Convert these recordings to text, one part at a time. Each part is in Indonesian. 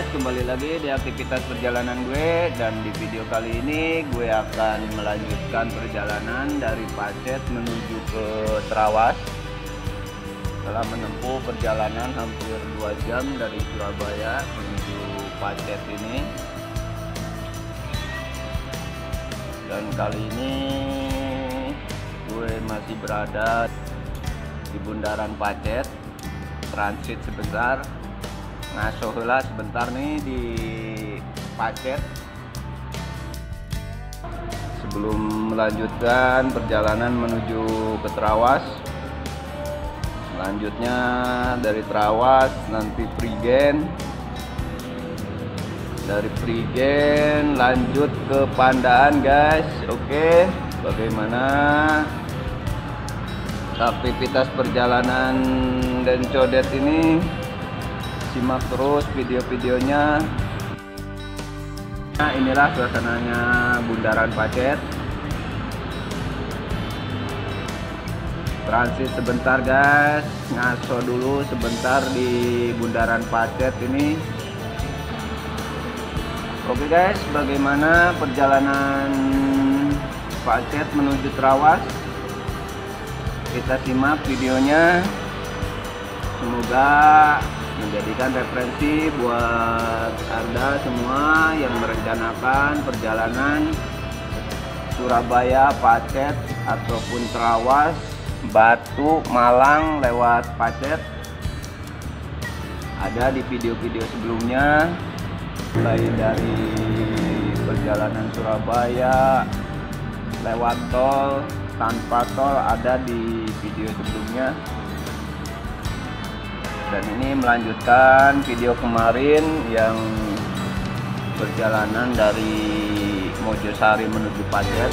guys, kembali lagi di aktivitas perjalanan gue. Dan di video kali ini gue akan melanjutkan perjalanan dari Pacet menuju ke Trawas. Setelah menempuh perjalanan hampir 2 jam dari Surabaya menuju Pacet ini. Dan kali ini gue masih berada di bundaran Pacet, transit sebentar, ngaso heula sebentar nih di Pacet sebelum melanjutkan perjalanan menuju ke Trawas. Selanjutnya dari Trawas nanti Prigen, dari Prigen lanjut ke Pandaan guys. Oke, bagaimana aktivitas perjalanan dan codet ini? Simak terus video-videonya. Nah, inilah suasananya bundaran Pacet. Transit sebentar guys, ngaso dulu sebentar di bundaran Pacet ini. Oke guys, bagaimana perjalanan Pacet menuju Trawas? Kita simak videonya. Semoga menjadikan referensi buat Anda semua yang merencanakan perjalanan Surabaya, Pacet ataupun Trawas, Batu, Malang lewat Pacet. Ada di video-video sebelumnya, mulai dari perjalanan Surabaya lewat tol, tanpa tol, ada di video sebelumnya. Dan ini melanjutkan video kemarin yang perjalanan dari Mojosari menuju Pacet.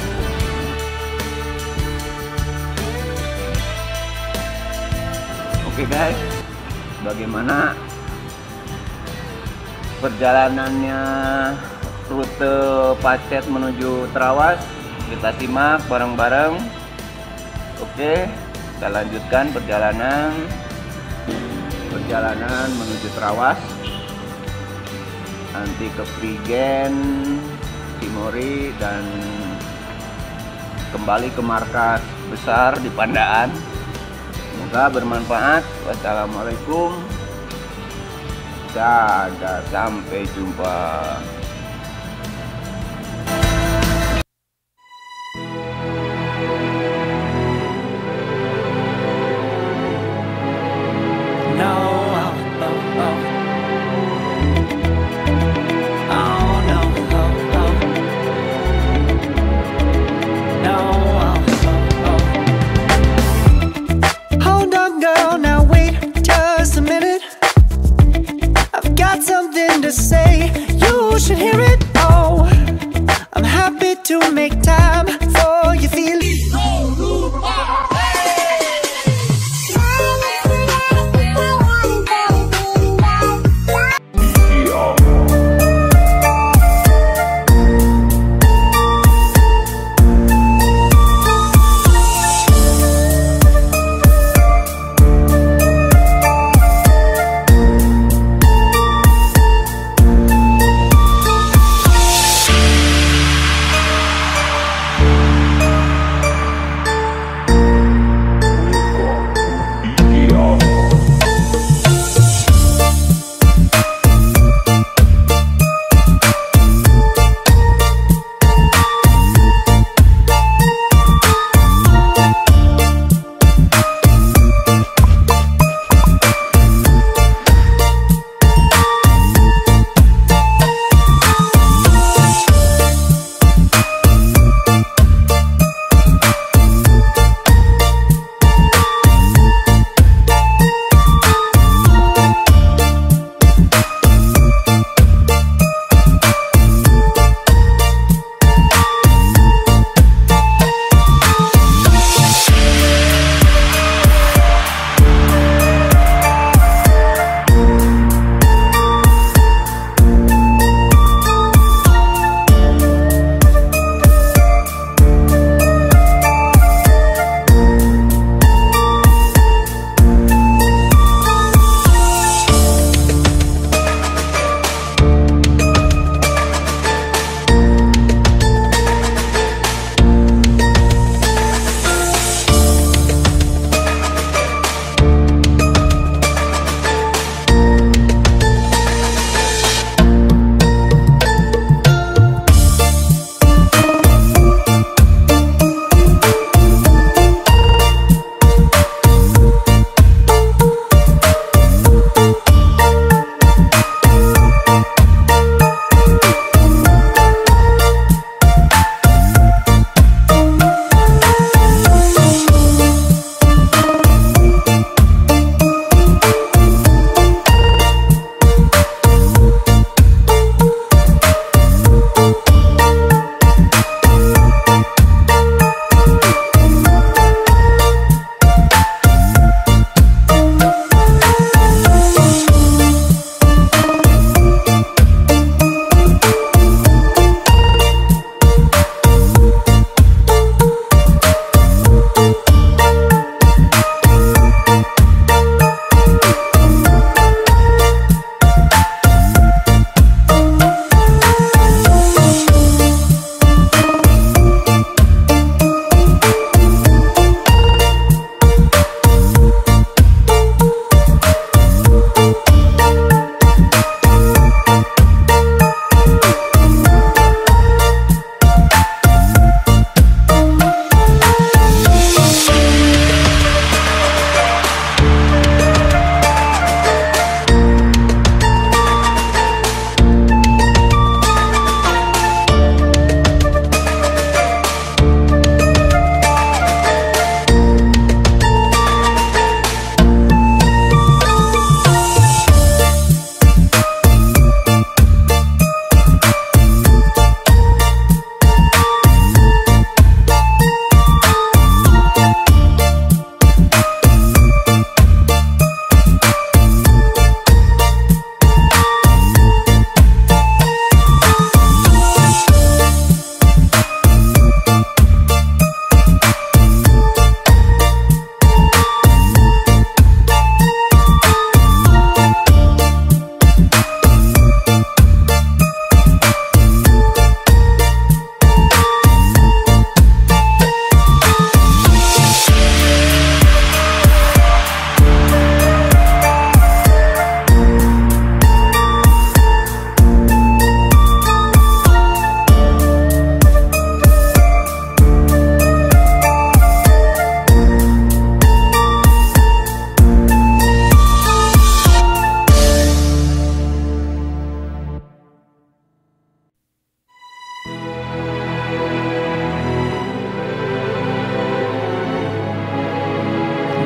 Oke guys, bagaimana perjalanannya rute Pacet menuju Trawas? Kita simak bareng-bareng. Oke, kita lanjutkan perjalanan menuju Trawas, nanti ke Prigen, Timori, dan kembali ke markas besar di Pandaan. Semoga bermanfaat. Wassalamualaikum, dadah, sampai jumpa. Something to say, you should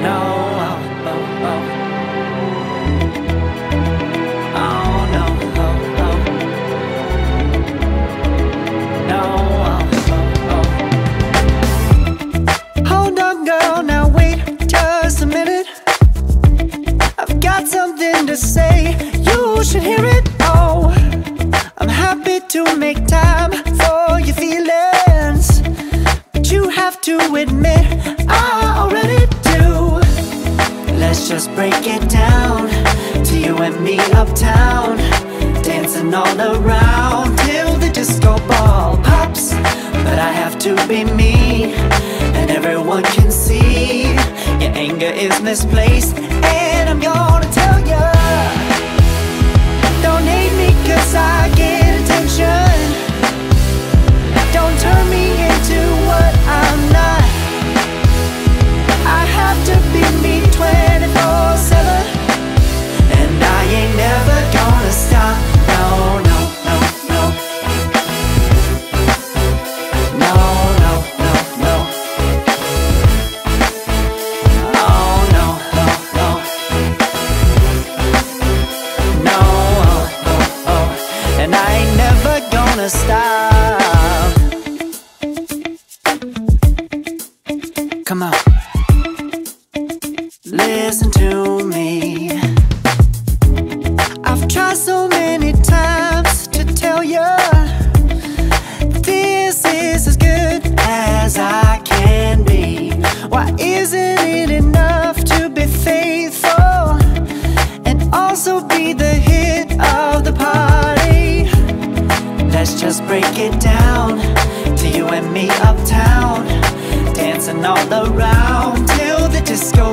no, oh, oh, oh. Oh no, oh, oh. No, oh, oh, oh. Hold on, girl, now wait just a minute. I've got something to say, you should hear it. Oh, I'm happy to make time for your feelings, but you have to admit I already do. Let's just break it down to you and me uptown, dancing all around till the disco ball pops. But I have to be me, and everyone can see your anger is misplaced. And I'm gonna tell ya, don't hate me 'cause I get attention. Don't turn me into what I'm not. I have to be me 24/7, and I ain't never gonna stop. No, no, no, no. No, no, no, no. Oh, no, no, no. No, oh, oh, oh. And I ain't never gonna stop. Come on, listen to me. I've tried so many times to tell you this is as good as I can be. Why isn't it enough to be faithful and also be the hit of the party? Let's just break it down to you and me uptown, dancing all around till the disco